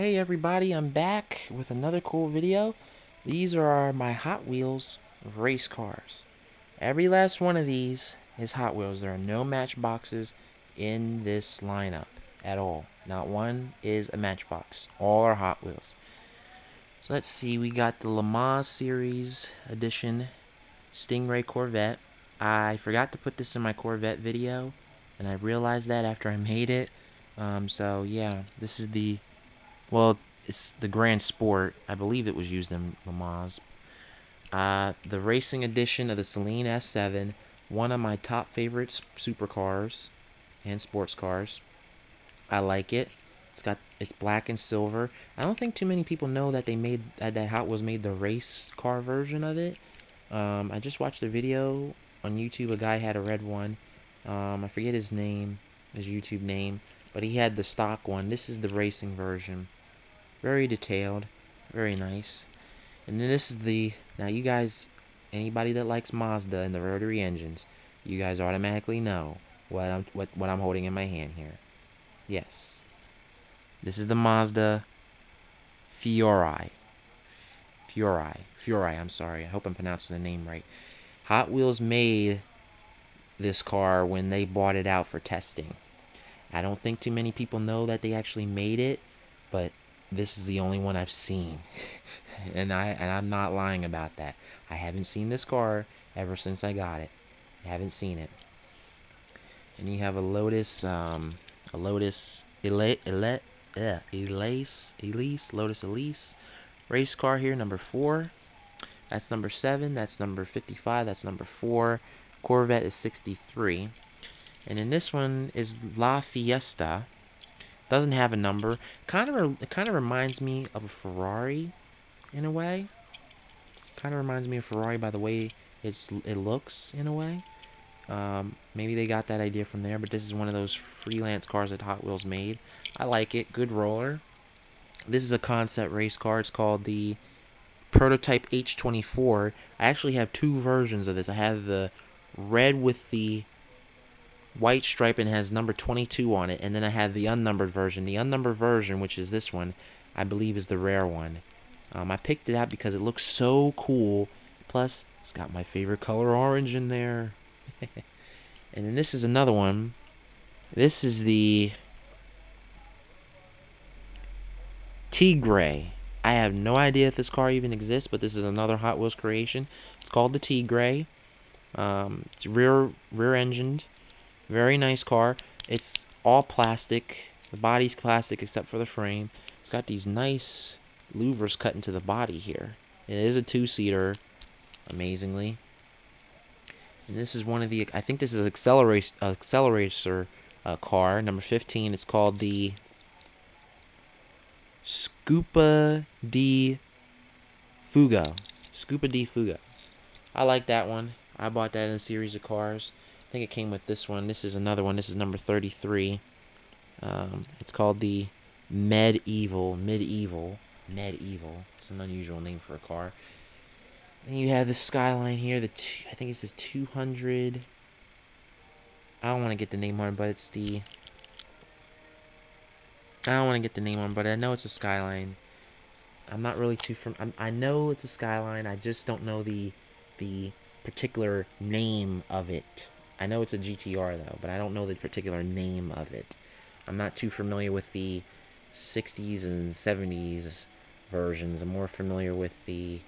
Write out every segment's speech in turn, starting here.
Hey everybody, I'm back with another cool video. These are my Hot Wheels race cars. Every last one of these is Hot Wheels. There are no Matchboxes in this lineup at all. Not one is a Matchbox. All are Hot Wheels. So let's see, we got the Le Mans Series Edition Stingray Corvette. I forgot to put this in my Corvette video, and I realized that after I made it. So yeah, this is well, it's the Grand Sport. I believe it was used in Le Mans. The racing edition of the Celine S7, one of my top favorite supercars and sports cars. I like it. It's black and silver. I don't think too many people know that that Hot Wheels made the race car version of it. I just watched a video on YouTube. A guy had a red one. I forget his name, his YouTube name, but he had the stock one. This is the racing version. Very detailed, very nice. And then this is now you guys, anybody that likes Mazda and the rotary engines, you guys automatically know what I'm holding in my hand here. Yes. This is the Mazda Furai. Furai, I'm sorry. I hope I'm pronouncing the name right. Hot Wheels made this car when they bought it out for testing. I don't think too many people know that they actually made it, but this is the only one I've seen. and I'm not lying about that. I haven't seen this car ever since I got it. I haven't seen it. And you have a Lotus Lotus Elise race car here, number 4. That's number 7. That's number 55. That's number 4. Corvette is 63. And then this one is La Fiesta. Doesn't have a number. It kind of reminds me of a Ferrari in a way. Kind of reminds me of Ferrari by the way it looks in a way. Maybe they got that idea from there, but this is one of those freelance cars that Hot Wheels made. I like it. Good roller. This is a concept race car. It's called the Prototype H24. I actually have 2 versions of this. I have the red with the white stripe and has number 22 on it, and then I have the unnumbered version. The unnumbered version, which is this one, I believe is the rare one. I picked it out because it looks so cool. Plus, it's got my favorite color, orange, in there. And then this is another one. This is the Tigray. I have no idea if this car even exists, but this is another Hot Wheels creation. It's called the Tigray. It's rear-engined. Very nice car. It's all plastic. The body's plastic except for the frame. It's got these nice louvers cut into the body here. It is a 2-seater, amazingly. And this is one of the, I think this is an accelerator car, number 15. It's called the Scupa di Fuga. Scupa di Fuga. I like that one. I bought that in a series of cars. I think it came with this one. This is another one. This is number 33. It's called the Medieval. It's an unusual name for a car. And you have the Skyline here. I think it says 200. I don't want to get the name on it, but it's the. I don't want to get the name on, but I know it's a Skyline. I'm not really too I know it's a Skyline. I just don't know the particular name of it. I know it's a GTR though, but I don't know the particular name of it. I'm not too familiar with the 60s and 70s versions. I'm more familiar with the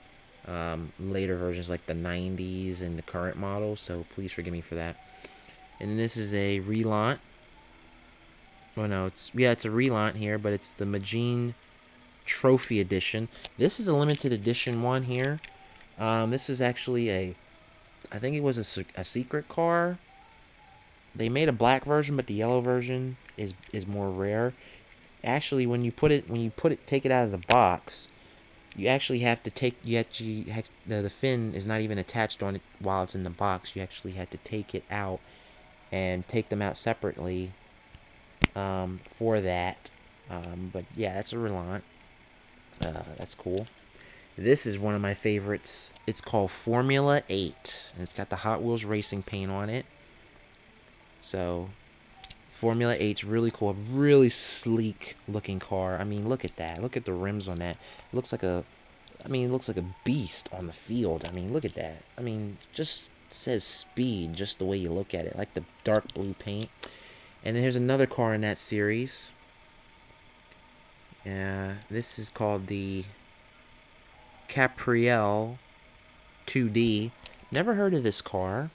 later versions like the 90s and the current model, so please forgive me for that. And this is a relaunch. Oh no, it's a relaunch here, but it's the Magine Trophy Edition. This is a limited edition one here. This is actually I think it was a secret car. They made a black version, but the yellow version is more rare. Actually, when you take it out of the box, you actually have to take the fin is not even attached on it while it's in the box. You actually have to take it out and take them out separately for that. But yeah, that's a relaunch. That's cool. This is one of my favorites. It's called Formula 8. And it's got the Hot Wheels racing paint on it. So, Formula 8's really cool. Really sleek looking car. I mean, look at that. Look at the rims on that. It looks like a, I mean, it looks like a beast on the field. I mean, look at that. I mean, just says speed just the way you look at it. Like the dark blue paint. And then here's another car in that series. This is called the Capriel 2D. Never heard of this car.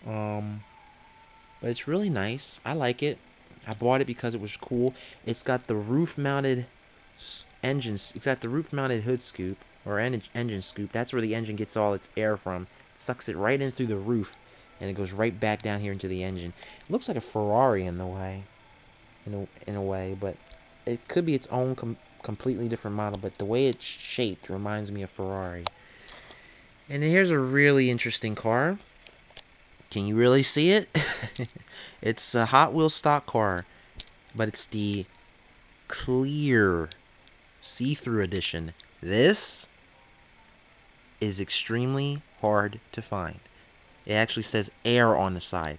But it's really nice. I like it. I bought it because it was cool. It's got the roof-mounted engines. It's got the roof-mounted hood scoop or engine scoop. That's where the engine gets all its air from. It sucks it right in through the roof, and it goes right back down here into the engine. It looks like a Ferrari in the way, in a way, but it could be its own completely different model. But the way it's shaped reminds me of Ferrari. And here's a really interesting car. Can you really see it? It's a Hot Wheels stock car, but it's the clear see-through edition. This is extremely hard to find. It actually says air on the side.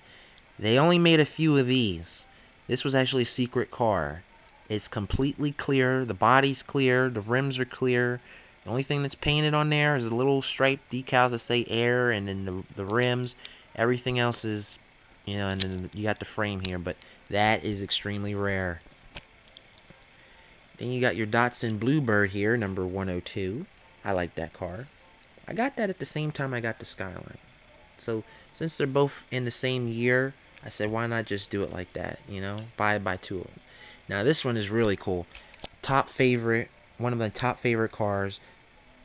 They only made a few of these. This was actually a secret car. It's completely clear. The body's clear. The rims are clear. The only thing that's painted on there is a little striped decals that say air, and then the rims. Everything else is, you know, and then you got the frame here, but that is extremely rare. Then you got your Datsun Bluebird here, number 102. I like that car. I got that at the same time I got the Skyline. So, since they're both in the same year, I said, why not just do it like that, you know? Buy two of them. Now, this one is really cool. Top favorite, one of my top favorite cars,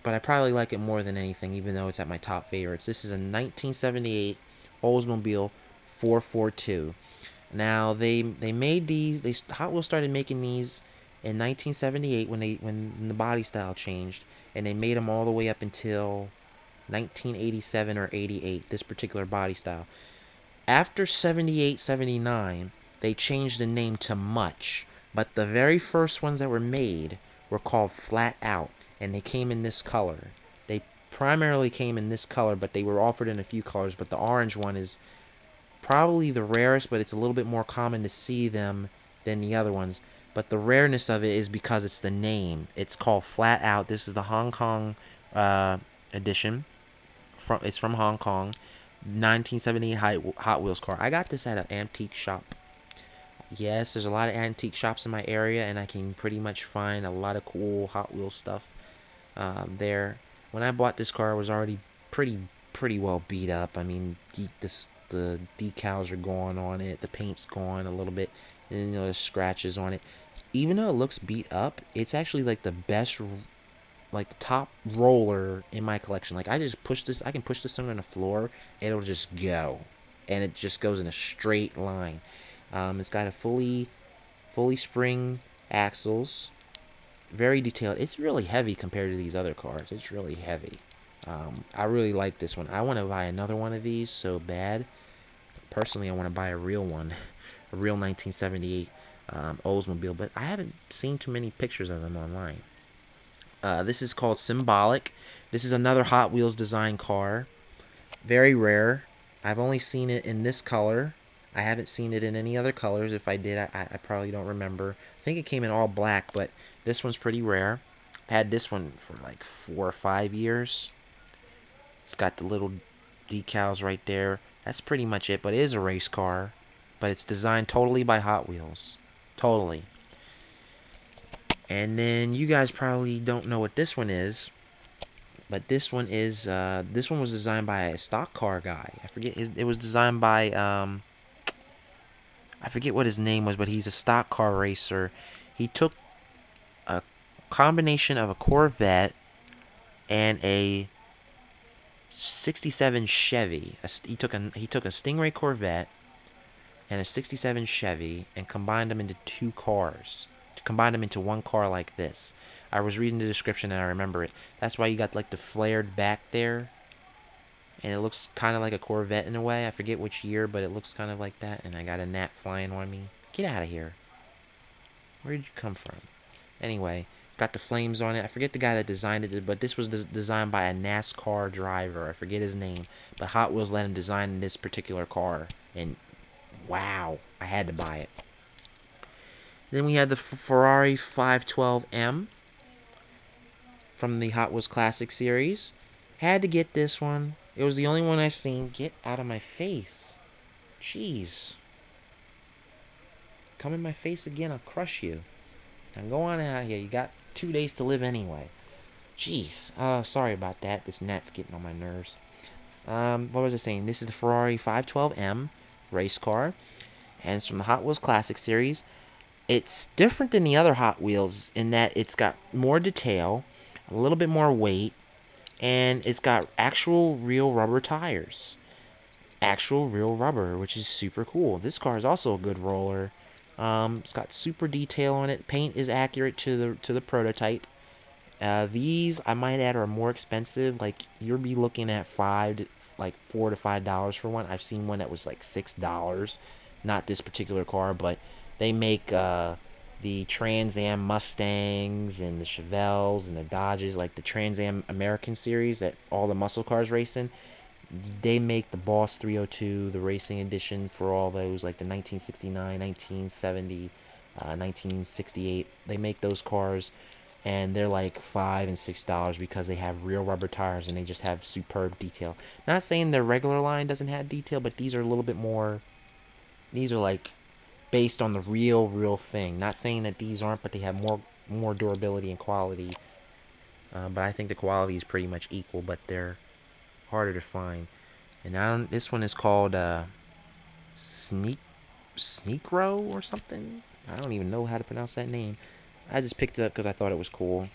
but I probably like it more than anything, even though it's at my top favorites. This is a 1978 Oldsmobile 442. Now they made these. Hot Wheels started making these in 1978 when the body style changed, and they made them all the way up until 1987 or 88. This particular body style. After 78, 79, they changed the name to Much, but the very first ones that were made were called Flat Out, and they came in this color. They primarily came in this color, but they were offered in a few colors, but the orange one is probably the rarest, but it's a little bit more common to see them than the other ones. But the rareness of it is because it's the name. It's called Flat Out. This is the Hong Kong edition. It's from Hong Kong. 1978 Hot Wheels car. I got this at an antique shop. Yes, there's a lot of antique shops in my area, and I can pretty much find a lot of cool Hot Wheels stuff there. When I bought this car, it was already pretty well beat up. I mean, the decals are gone on it, the paint's gone a little bit, and you know, there's scratches on it. Even though it looks beat up, it's actually like the best, like the top roller in my collection. Like I can push this thing on the floor, it'll just go, and it just goes in a straight line. It's got a fully spring axles. Very detailed. It's really heavy compared to these other cars. It's really heavy. I really like this one. I want to buy another one of these so bad. Personally, I want to buy a real one. A real 1978 Oldsmobile. But I haven't seen too many pictures of them online. This is called Symbolic. This is another Hot Wheels design car. Very rare. I've only seen it in this color. I haven't seen it in any other colors. If I did, I probably don't remember. I think it came in all black, but this one's pretty rare. I had this one for like 4 or 5 years. It's got the little decals right there. That's pretty much it, but it is a race car. But it's designed totally by Hot Wheels. Totally. And then you guys probably don't know what this one is. But this one is, this one was designed by a stock car guy. I forget, it was designed by, I forget what his name was, but he's a stock car racer. He took a combination of a Corvette and a 67 Chevy. He took a Stingray Corvette and a 67 Chevy and combined them into two cars. Combined them into one car like this. I was reading the description and I remember it. That's why you got like the flared back there. And it looks kind of like a Corvette in a way. I forget which year, but it looks kind of like that. And I got a gnat flying on me. Get out of here. Where did you come from? Anyway, got the flames on it. I forget the guy that designed it, but this was designed by a NASCAR driver. I forget his name. But Hot Wheels let him design this particular car. And wow, I had to buy it. Then we had the Ferrari 512M from the Hot Wheels Classic series. Had to get this one. It was the only one I've seen. Get out of my face. Jeez. Come in my face again, I'll crush you. Now go on out of here. You got 2 days to live anyway. Jeez. Sorry about that. This gnat's getting on my nerves. What was I saying? This is the Ferrari 512M race car. And it's from the Hot Wheels Classic series. It's different than the other Hot Wheels in that it's got more detail, a little bit more weight, and it's got actual real rubber tires. Actual real rubber, which is super cool. This car is also a good roller. It's got super detail on it. Paint is accurate to the prototype. These, I might add, are more expensive. Like, you'll be looking at $4 to $5 for one. I've seen one that was like $6. Not this particular car, but they make the Trans Am Mustangs and the Chevelles and the Dodges, like the Trans Am American series that all the muscle cars race in. They make the Boss 302, the racing edition for all those, like the 1969, 1970, 1968. They make those cars, and they're like $5 and $6 because they have real rubber tires and they just have superb detail. Not saying their regular line doesn't have detail, but these are a little bit more. These are like based on the real thing. Not saying that these aren't, but they have more durability and quality. But I think the quality is pretty much equal, but they're harder to find. And this one is called Sneakro or something. I don't even know how to pronounce that name. I just picked it up because I thought it was cool.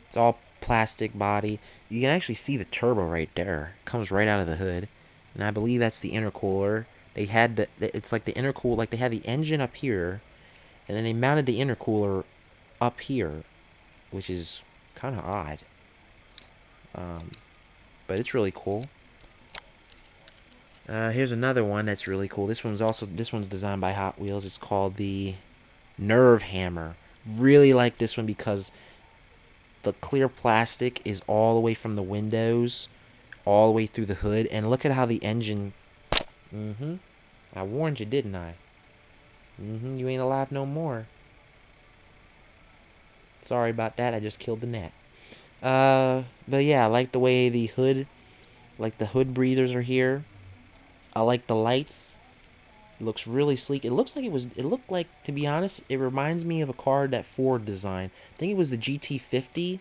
It's all plastic body. You can actually see the turbo right there. It comes right out of the hood. And I believe that's the intercooler. They had it's like the intercooler, like they had the engine up here, and then they mounted the intercooler up here, which is kind of odd. But it's really cool. Here's another one that's really cool. This one's designed by Hot Wheels. It's called the Nerve Hammer. Really like this one because the clear plastic is all the way from the windows all the way through the hood, and look at how the engine. I warned you, didn't I? You ain't alive no more. Sorry about that. I just killed the gnat. But yeah, I like the way the hood, like the hood breathers are here. I like the lights. It looks really sleek. It looked like, to be honest, it reminds me of a car that Ford designed. I think it was the GT50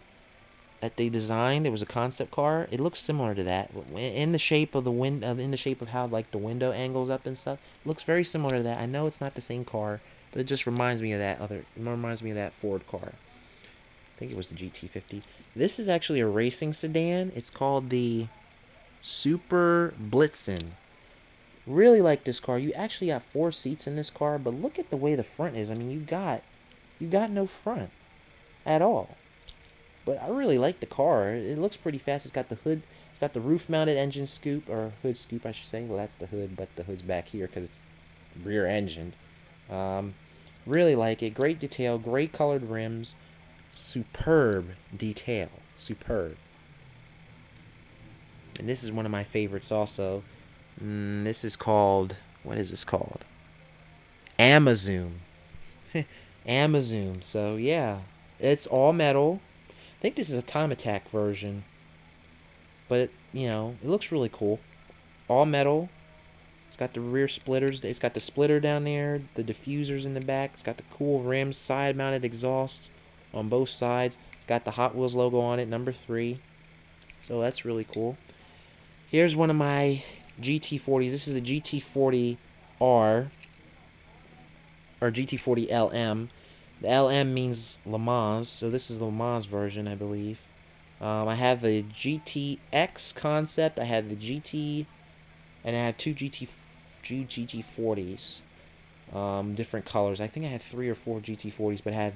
that they designed. It was a concept car. It looks similar to that in the shape of in the shape of how like the window angles up and stuff. It looks very similar to that. I know it's not the same car, but it just reminds me of that Ford car. I think it was the GT50. This is actually a racing sedan. It's called the Super Blitzen. Really like this car. You actually got 4 seats in this car, but look at the way the front is. I mean, you got no front at all. But I really like the car. It looks pretty fast. It's got the hood. It's got the roof-mounted engine scoop, or hood scoop, I should say. Well, that's the hood, but the hood's back here because it's rear-engined. Really like it. Great detail. Great colored rims. Superb detail. Superb. And this is one of my favorites also. This is called... What is this called? Amazoom. Amazoom. So, yeah. It's all metal. I think this is a Time Attack version. But, it looks really cool. All metal. It's got the rear splitters. It's got the splitter down there. The diffusers in the back. It's got the cool rims. Side-mounted exhaust on both sides. It's got the Hot Wheels logo on it, number 3. So, that's really cool. Here's one of my GT40s. This is the GT40R. Or GT40 LM. The LM means Le Mans, so this is the Le Mans version, I believe. I have the GTX concept, I have the GT, and I have 2 GT40s. Different colors. I think I have 3 or 4 GT40s, but I have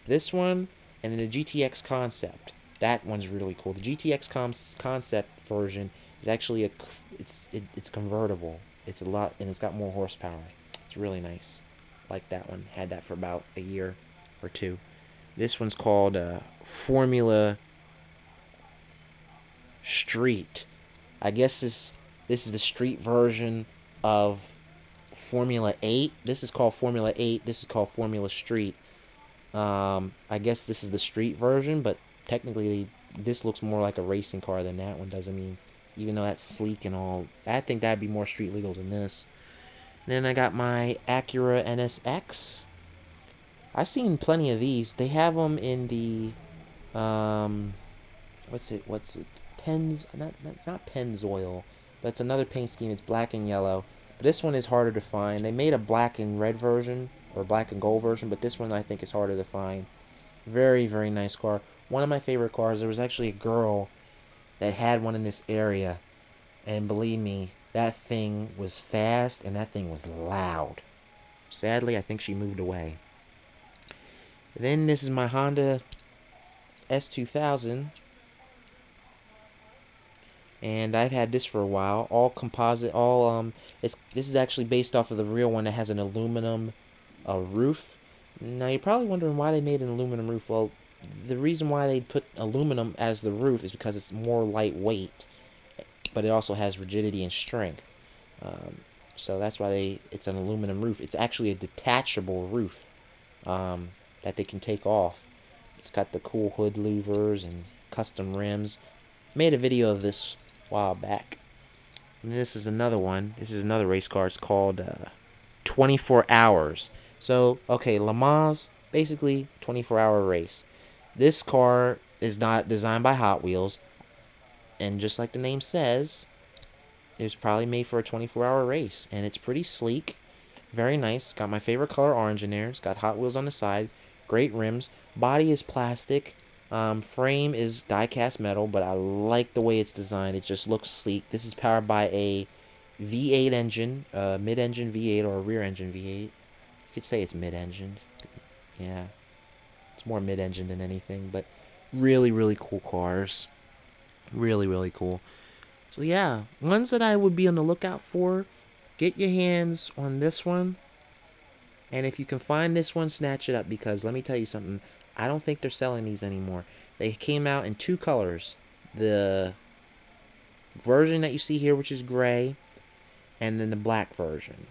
this one, and then the GTX concept. That one's really cool. The GTX concept version is actually it's convertible. It's a lot, and it's got more horsepower. It's really nice. Like that one. Had that for about a year or 2. This one's called Formula Street. I guess this is the street version of Formula 8. This is called Formula 8. This is called Formula Street. I guess this is the street version, but technically this looks more like a racing car than that one does. I mean, even though that's sleek and all, I think that'd be more street legal than this. Then I got my Acura NSX. I've seen plenty of these. They have them in the, what's it? Not Pennzoil, but it's another paint scheme. It's black and yellow. But this one is harder to find. They made a black and red version, or black and gold version, but this one I think is harder to find. Very, very nice car. One of my favorite cars. There was actually a girl that had one in this area, and believe me, that thing was fast and that thing was loud. Sadly, I think she moved away. Then this is my Honda S2000, and I've had this for a while. All composite, this is actually based off of the real one that has an aluminum roof. Now you're probably wondering why they made an aluminum roof. Well, the reason why they put aluminum as the roof is because it's more lightweight, but it also has rigidity and strength. So that's why it's an aluminum roof. It's actually a detachable roof that they can take off. It's got the cool hood louvers and custom rims. Made a video of this a while back. And this is another one. This is another race car. It's called 24 Hours. So, okay, Le Mans, basically 24-hour race. This car is not designed by Hot Wheels, and just like the name says, it was probably made for a 24-hour race, and it's pretty sleek, very nice. Got my favorite color orange in there. It's got Hot Wheels on the side, great rims. Body is plastic, frame is die-cast metal, but I like the way it's designed. It just looks sleek. This is powered by a V8 engine, mid-engine V8 or a rear-engine V8. You could say it's mid-engined. Yeah, it's more mid-engine than anything, but really, really cool cars. Really, really cool. So yeah, ones that I would be on the lookout for, get your hands on this one. And if you can find this one, snatch it up, because let me tell you something, I don't think they're selling these anymore. They came out in two colors. The version that you see here, which is gray, and then the black version.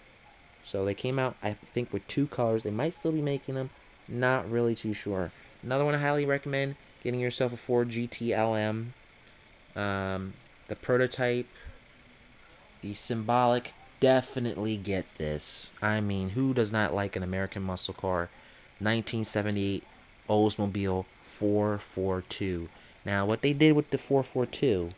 So they came out, I think, with two colors. They might still be making them. Not really too sure. Another one I highly recommend, getting yourself a Ford GT-LM. The prototype, the symbolic, definitely get this. I mean, who does not like an American muscle car? 1978 Oldsmobile 442. Now, what they did with the 442,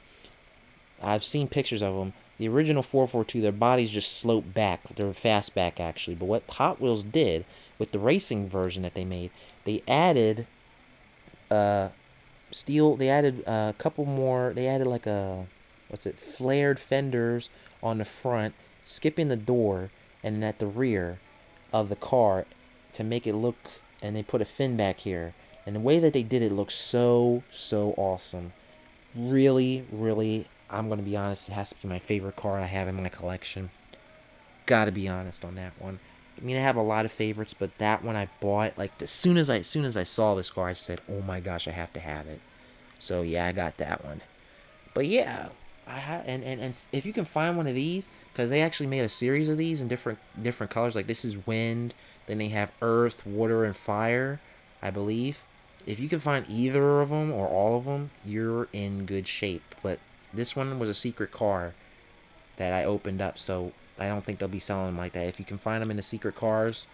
I've seen pictures of them. The original 442, their bodies just slope back. They're fastback, actually. But what Hot Wheels did with the racing version that they made, they added steel. They added a couple more. They added like flared fenders on the front, skipping the door, and at the rear of the car to make it look. And they put a fin back here. And the way that they did it looks so, so awesome. Really, really, I'm going to be honest, it has to be my favorite car I have in my collection. Gotta be honest on that one. I mean, I have a lot of favorites, but that one I bought, like, as soon as I saw this car, I said, oh my gosh, I have to have it. So, yeah, I got that one. But, yeah, and if you can find one of these, because they actually made a series of these in different colors. Like, this is wind, then they have earth, water, and fire, I believe. If you can find either of them or all of them, you're in good shape. But this one was a secret car that I opened up, so I don't think they'll be selling them like that. If you can find them in the secret cars,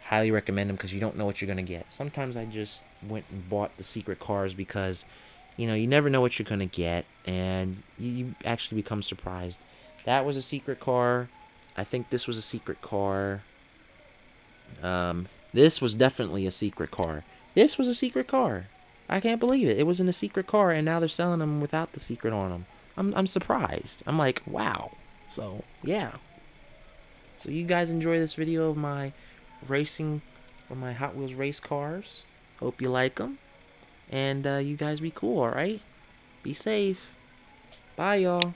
highly recommend them, because you don't know what you're going to get. Sometimes I just went and bought the secret cars because, you know, you never know what you're going to get, and you actually become surprised. That was a secret car. I think this was a secret car. This was definitely a secret car. This was a secret car. I can't believe it. It was in a secret car, and now they're selling them without the secret on them. I'm surprised. I'm like, wow. So, yeah. So you guys enjoy this video of my racing, or my Hot Wheels race cars. Hope you like them. And you guys be cool, alright? Be safe. Bye, y'all.